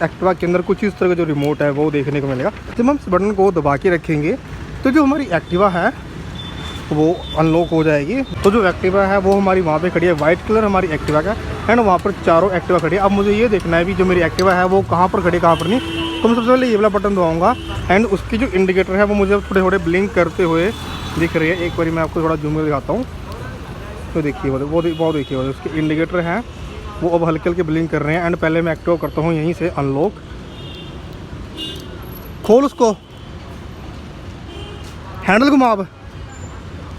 Activa के अंदर कुछ इस तरह का जो रिमोट है वो देखने को मिलेगा। जब हम इस बटन को दबा के रखेंगे तो जो हमारी एक्टिवा है वो अनलॉक हो जाएगी। तो जो एक्टिवा है वो हमारी वहाँ पे खड़ी है, वाइट कलर हमारी एक्टिवा का एंड वहाँ पर चारों एक्टिवा खड़ी है। अब मुझे ये देखना है भी जो मेरी एक्टिवा है वो कहाँ पर खड़ी कहाँ पर नहीं। तो मैं सबसे पहले ये वाला बटन दबाऊंगा एंड उसकी जो इंडिकेटर है वो मुझे थोड़े थोड़े ब्लिंक करते हुए दिख रही है। एक बार मैं आपको थोड़ा जूम कर दिखाता हूँ। तो देखिए वो देखिए उसके इंडिकेटर हैं वो अब हल्के हल्के ब्लिंक कर रहे हैं। एंड पहले मैं एक्टिवा करता हूँ यहीं से अनलॉक। खोल उसको, हैंडल घुमा। अब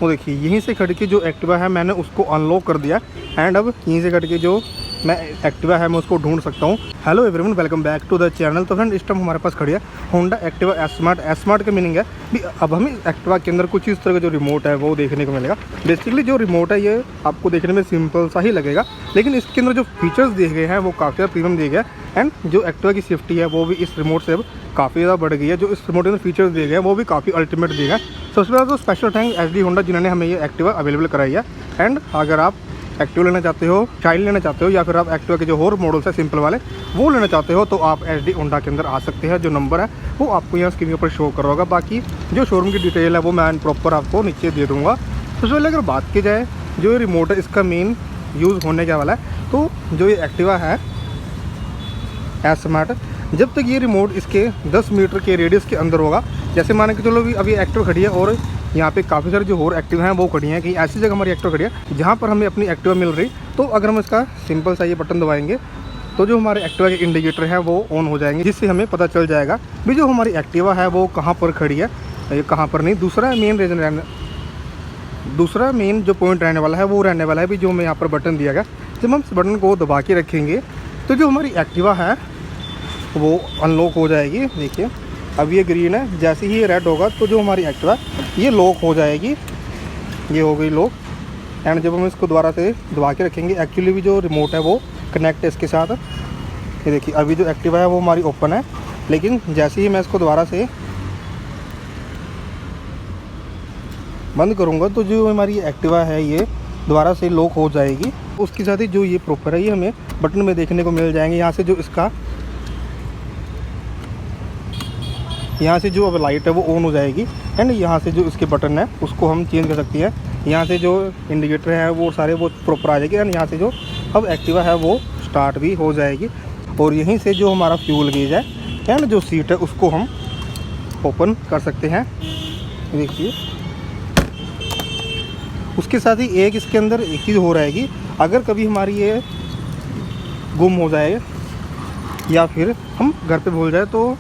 वो देखिए यहीं से खड़ के जो एक्टिवा है मैंने उसको अनलॉक कर दिया एंड अब यहीं से खड़ के जो मैं एक्टिवा है मैं उसको ढूंढ सकता हूँ। Hello everyone, welcome back to the channel. तो फ्रेंड इस टाइम हमारे पास खड़ी है होंडा एक्टिवा एस स्मार्ट का मीनिंग है भी अब हमें एक्टिवा के अंदर कुछ इस तरह का जो रिमोट है वो देखने को मिलेगा। बेसिकली जो रिमोट है ये आपको देखने में सिंपल सा ही लगेगा, लेकिन इसके अंदर जो फीचर्स दिए गए हैं वो काफ़ी ज़्यादा प्रीमियम दिए गए हैं एंड जो एक्टिवा की सेफ्टी है वो भी इस रिमोट से अब काफ़ी ज़्यादा बढ़ गई है। जो इस रिमोट के अंदर फीचर्स दिए गए हैं वो भी काफ़ी अल्टीमेट दिए गए हैं। सबसे पहले तो स्पेशल थैंक एसडी होंडा जिन्होंने हमें ये एक्टिवा अवेलेबल कराई है। एंड अगर आप एक्टिवा लेना चाहते हो, शाइन लेना चाहते हो या फिर आप एक्टिवा के जो और मॉडल्स है सिंपल वाले वो लेना चाहते हो तो आप एसडी होंडा के अंदर आ सकते हैं। जो नंबर है वो आपको यहाँ स्क्रीन पर शो कर रहा होगा। बाकी जो शोरूम की डिटेल है वो मैं प्रॉपर आपको नीचे दे दूँगा। सबसे पहले अगर बात की जाए जो ये रिमोट है इसका मेन यूज़ होने क्या वाला है, तो जो ये एक्टिवा है एस स्मार्ट, जब तक ये रिमोट इसके 10 मीटर के रेडियस के अंदर होगा, जैसे माने कि चलो अभी एक्टिवा खड़ी है और यहाँ पे काफ़ी सारे जो और एक्टिव हैं वो खड़ी हैं, कहीं ऐसी जगह हमारी एक्टिवा खड़ी है जहाँ पर हमें अपनी एक्टिवा मिल रही, तो अगर हम इसका सिंपल सा ये बटन दबाएंगे तो जो हमारे एक्टिवा के इंडिकेटर हैं वो ऑन हो जाएंगे, जिससे हमें पता चल जाएगा भी जो हमारी एक्टिवा है वो कहाँ पर खड़ी है, ये कहाँ पर नहीं। दूसरा मेन जो पॉइंट रहने वाला है वो रहने वाला है भी जो हमें यहाँ पर बटन दिया गया, जब हम इस बटन को दबा के रखेंगे तो जो हमारी एक्टिवा है वो अनलॉक हो जाएगी। देखिए अब ये ग्रीन है, जैसे ही ये रेड होगा तो जो हमारी एक्टिवा ये लॉक हो जाएगी। ये हो गई लॉक। एंड जब हम इसको दोबारा से दबा के रखेंगे, एक्चुअली भी जो रिमोट है वो कनेक्ट है इसके साथ। ये देखिए अभी जो एक्टिवा है वो हमारी ओपन है, लेकिन जैसे ही मैं इसको दोबारा से बंद करूँगा तो जो हमारी एक्टिवा है ये दोबारा से लॉक हो जाएगी। उसके साथ ही जो ये प्रॉपर है ये हमें बटन में देखने को मिल जाएंगे। यहाँ से जो अब लाइट है वो ऑन हो जाएगी एंड यहाँ से जो इसके बटन है उसको हम चेंज कर सकते हैं। यहाँ से जो इंडिकेटर है वो सारे वो प्रॉपर आ जाएगी एंड यहाँ से जो अब एक्टिवा है वो स्टार्ट भी हो जाएगी। और यहीं से जो हमारा फ्यूल गेज है एंड जो सीट है उसको हम ओपन कर सकते हैं। देखिए उसके साथ ही एक इसके अंदर एक चीज़ हो रहेगी, अगर कभी हमारी ये गुम हो जाए या फिर हम घर पे भूल जाए तो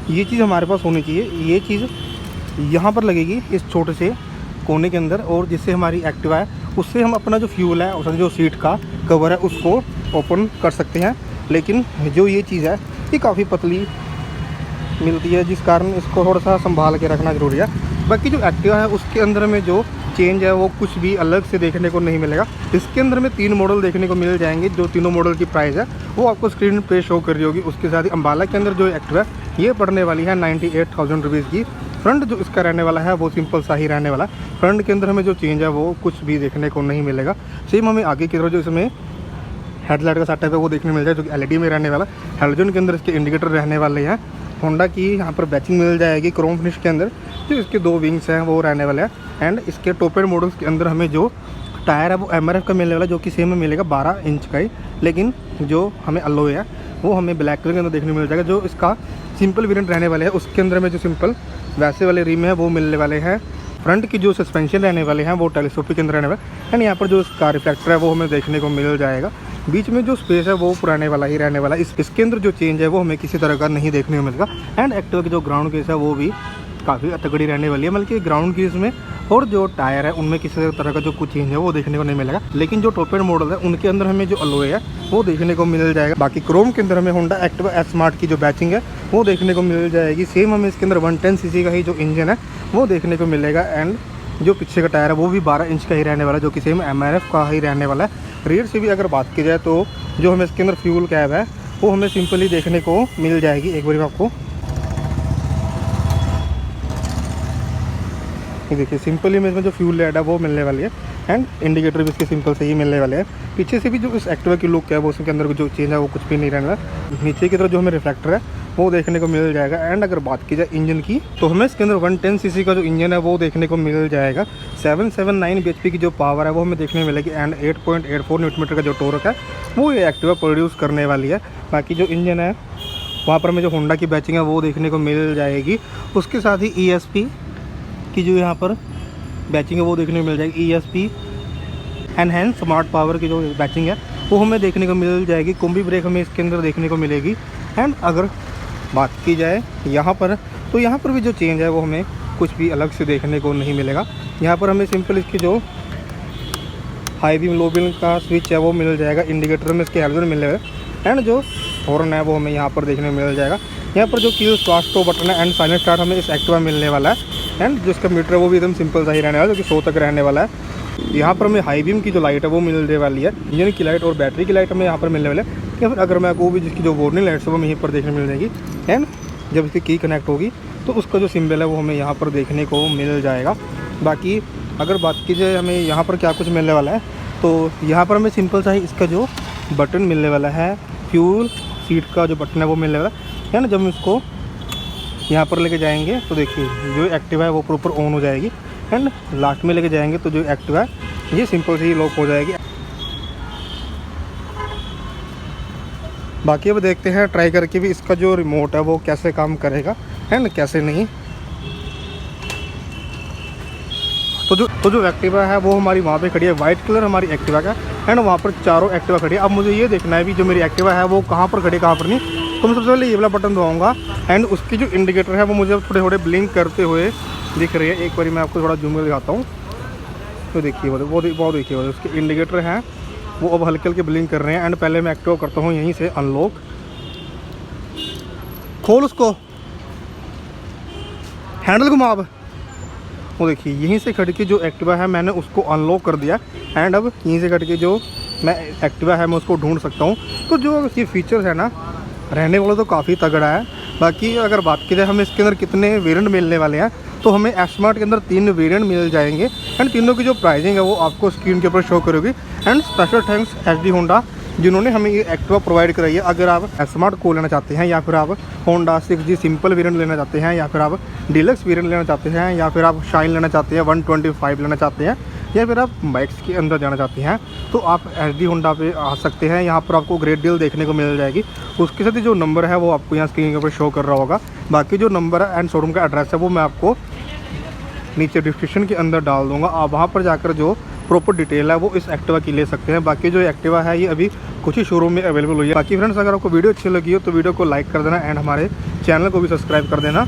ये चीज़ हमारे पास होनी चाहिए। ये चीज़ यहाँ पर लगेगी इस छोटे से कोने के अंदर, और जिससे हमारी एक्टिवा है उससे हम अपना जो फ्यूल है और जो सीट का कवर है उसको ओपन कर सकते हैं। लेकिन जो ये चीज़ है ये काफ़ी पतली मिलती है, जिस कारण इसको थोड़ा सा संभाल के रखना ज़रूरी है। बाकी जो एक्टिवा है उसके अंदर में जो चेंज है वो कुछ भी अलग से देखने को नहीं मिलेगा। इसके अंदर में 3 मॉडल देखने को मिल जाएंगे, जो तीनों मॉडल की प्राइस है वो आपको स्क्रीन पे शो कर रही होगी। उसके साथ ही अम्बाला के अंदर जो एक्टिवा है ये पड़ने वाली है 98,000 रुपीज़ की। फ्रंट जो इसका रहने वाला है वो सिंपल सा ही रहने वाला है। फ्रंट के अंदर हमें जो चेंज है वो कुछ भी देखने को नहीं मिलेगा। सेम हमें आगे की तरफ जो इसमें हेडलाइट का सेटअप है वो देखने मिल जाए, जो कि एलईडी में रहने वाला। हेलोजन के अंदर इसके इंडिकेटर रहने वाले हैं। होंडा की यहाँ पर बैचिंग मिल जाएगी क्रोम फिनिश के अंदर। जो इसके 2 विंग्स हैं वो रहने वाले हैं एंड इसके टॉप एंड मॉडल्स के अंदर हमें जो टायर है वो एमआरएफ का मिलने वाला, जो कि सेम में मिलेगा 12 इंच का ही, लेकिन जो हमें अलॉय है वो हमें ब्लैक कलर के अंदर देखने को मिल जाएगा। जो इसका सिंपल वेरिएंट रहने वाले हैं उसके अंदर में जो सिंपल वैसे वाले रिम है वो मिलने वाले हैं। फ्रंट की जो सस्पेंशन रहने वाले हैं वो टेलीस्कोपिक के अंदर रहने वाले हैं एंड यहाँ पर जो इसका रिफ्लेक्टर है वो हमें देखने को मिल जाएगा। बीच में जो स्पेस है वो पुराने वाला ही रहने वाला है। इसके अंदर जो चेंज है वो हमें किसी तरह का नहीं देखने को मिलेगा। एंड एक्टिवा की जो ग्राउंड केस है वो भी काफ़ी तगड़ी रहने वाली है, बल्कि ग्राउंड केस में और जो टायर है उनमें किसी तरह का जो कुछ चेंज है वो देखने को नहीं मिलेगा। लेकिन जो टॉप एंड मॉडल है उनके अंदर हमें जो अलॉय है वो देखने को मिल जाएगा। बाकी क्रोम के अंदर हमें होंडा एक्टिवा एस स्मार्ट की जो बैचिंग है वो देखने को मिल जाएगी। सेम हमें इसके अंदर 110 सीसी का ही जो इंजन है वो देखने को मिलेगा एंड जो पीछे का टायर है वो भी 12 इंच का ही रहने वाला है, जो कि सेम एमआरएफ का ही रहने वाला है। रेयर से भी अगर बात की जाए तो जो हमें इसके अंदर फ्यूल कैप है वो हमें सिंपली देखने को मिल जाएगी। एक बार मैं आपको ये देखिए सिंपल ही में इसमें जो फ्यूल लाइट है वो मिलने वाली है एंड इंडिकेटर भी इसके सिंपल से ही मिलने वाले हैं। पीछे से भी जो इस एक्टिवा की लुक है वो उसके अंदर जो चेंज है वो कुछ भी नहीं रहने वाला। नीचे की तरफ जो हमें रिफ्लेक्टर है वो देखने को मिल जाएगा। एंड अगर बात की जाए इंजन की तो हमें इसके अंदर 110 सीसी का जो इंजन है वो देखने को मिल जाएगा। 779 bhp की जो पावर है वो हमें देखने मिलेगी एंड 8.84 न्यूटन का जो टॉर्क है वो ये एक्टिवा प्रोड्यूस करने वाली है। बाकी जो इंजन है वहाँ पर हमें जो होंडा की बैचिंग है वो देखने को मिल जाएगी। उसके साथ ही ESP की जो यहाँ पर बैचिंग है वो देखने को मिल जाएगी। ESP एनहेंस स्मार्ट पावर की जो बैचिंग है वो हमें देखने को मिल जाएगी। कॉम्बी ब्रेक हमें इसके अंदर देखने को मिलेगी। एंड अगर बात की जाए यहाँ पर तो यहाँ पर भी जो चेंज है वो हमें कुछ भी अलग से देखने को नहीं मिलेगा। यहाँ पर हमें सिंपल इसकी जो हाई बीम लो बीम का स्विच है वो मिल जाएगा। इंडिकेटर में इसके हेलोजन मिले हुए एंड जो हॉर्न है वो हमें यहाँ पर देखने को मिल जाएगा। यहाँ पर जो की स्टार्ट स्टॉप बटन है एंड साइलेंट स्टार्ट हमें इस एक्टिवा मिलने वाला है। एंड जो इसका मीटर है वो भी एकदम सिंपल सा ही रहने वाला है जो कि 100 तक रहने वाला है। यहाँ पर हमें हाई बीम की जो लाइट है वो मिलने वाली है। इंजन की लाइट और बैटरी की लाइट हमें यहाँ पर मिलने वाले है। या फिर अगर मैं को भी जिसकी जो वार्निंग लाइट्स है वो हमें यहीं पर देखने मिल जाएगी। एंड जब इसकी की कनेक्ट होगी तो उसका जो सिंबल है वो हमें यहाँ पर देखने को मिल जाएगा। बाकी अगर बात की जाए हमें यहाँ पर क्या कुछ मिलने वाला है तो यहाँ पर हमें सिंपल सा ही इसका जो बटन मिलने वाला है, फ्यूल सीट का जो बटन है वो मिलने वाला है ना। जब हम इसको यहाँ पर लेके जाएंगे तो देखिए जो एक्टिवा है वो प्रॉपर ऑन हो जाएगी। एंड लास्ट में लेके जाएंगे तो जो एक्टिवा है ये सिंपल से ही लॉक हो जाएगी। बाकी अब देखते हैं ट्राई करके भी इसका जो रिमोट है वो कैसे काम करेगा एंड कैसे नहीं। तो जो एक्टिवा है वो हमारी वहाँ पे खड़ी है, वाइट कलर हमारी एक्टिवा का। एंड वहाँ पर चारों एक्टिवा खड़ी है। अब मुझे ये देखना है भी जो मेरी एक्टिवा है वो कहाँ पर खड़ी कहाँ पर नहीं। तो मैं सबसे पहले ये वाला बटन दबाऊंगा एंड उसकी जो इंडिकेटर है वो मुझे थोड़े थोड़े ब्लिंक करते हुए दिख रही है। एक बार मैं आपको थोड़ा जूम कर दिखाता हूँ तो देखिए वो देखिए उसके इंडिकेटर हैं वो अब हल्के हल्के ब्लिंक कर रहे हैं। एंड पहले मैं एक्टिवा करता हूँ यहीं से अनलॉक, खोल उसको, हैंडल घुमा। अब वो देखिए यहीं से खड़ के जो एक्टिवा है मैंने उसको अनलॉक कर दिया। एंड अब यहीं से खड़ के जो मैं एक्टिवा है मैं उसको ढूंढ सकता हूँ। तो जो ये फीचर्स है ना रहने वाला तो काफ़ी तगड़ा है। बाकी अगर बात की जाए हमें इसके अंदर कितने वेरिएंट मिलने वाले हैं तो हमें एस्मार्ट के अंदर 3 वेरिएंट मिल जाएंगे। एंड तीनों की जो प्राइसिंग है वो आपको स्क्रीन के ऊपर शो करोगी। And special thanks HD Honda जिन्होंने हमें ये एक्टिवा प्रोवाइड कराई है। अगर आप स्मार्ट को लेना चाहते हैं या फिर आप होंडा 6G सिंपल वेरिएंट लेना चाहते हैं या फिर आप डीलक्स वेरिएंट लेना चाहते हैं या फिर आप शाइन लेना चाहते हैं 125 लेना चाहते हैं या फिर आप बाइक्स के अंदर जाना चाहते हैं तो आप HD होंडा पे आ सकते हैं। यहाँ पर आपको ग्रेट डील देखने को मिल जाएगी। उसके साथ ही जो नंबर है वो आपको यहाँ स्क्रीन के ऊपर शो कर रहा होगा। बाकी जो नंबर है एंड शोरूम का एड्रेस है वो मैं आपको नीचे डिस्क्रिप्शन के अंदर डाल दूंगा। आप वहाँ पर जाकर जो प्रॉपर डिटेल है वो इस एक्टिवा की ले सकते हैं। बाकी जो एक्टिवा है ये अभी कुछ ही शोरूम में अवेलेबल हुई है। बाकी फ्रेंड्स अगर आपको वीडियो अच्छी लगी हो तो वीडियो को लाइक कर देना एंड हमारे चैनल को भी सब्सक्राइब कर देना।